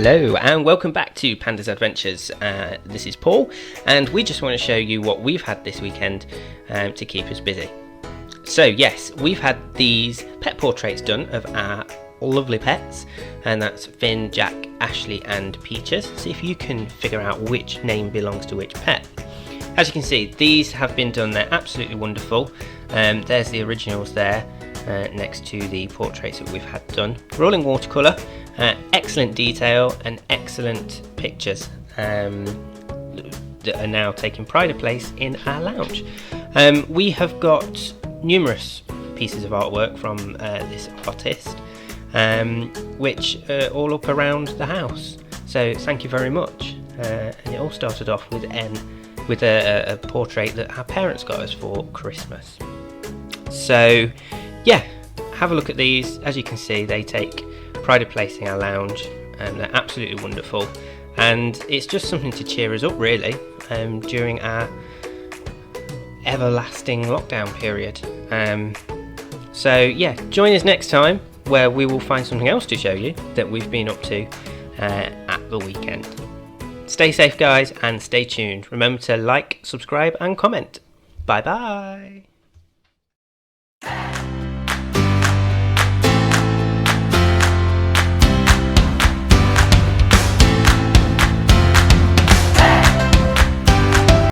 Hello and welcome back to Panda's Adventures. This is Paul and we just want to show you what we've had this weekend to keep us busy. So yes, we've had these pet portraits done of our lovely pets, and that's Finn, Jack, Ashley and Peaches. See if you can figure out which name belongs to which pet. As you can see, these have been done, they're absolutely wonderful. There's the originals there next to the portraits that we've had done. We're all in watercolour. Excellent detail and excellent pictures that are now taking pride of place in our lounge. We have got numerous pieces of artwork from this artist, which are all up around the house. So thank you very much. And it all started off with a portrait that our parents got us for Christmas. So yeah, have a look at these. As you can see, they take pride of place in our lounge and they're absolutely wonderful, and it's just something to cheer us up really during our everlasting lockdown period. So yeah, join us next time where we will find something else to show you that we've been up to at the weekend. Stay safe guys and stay tuned. Remember to like, subscribe and comment. Bye bye.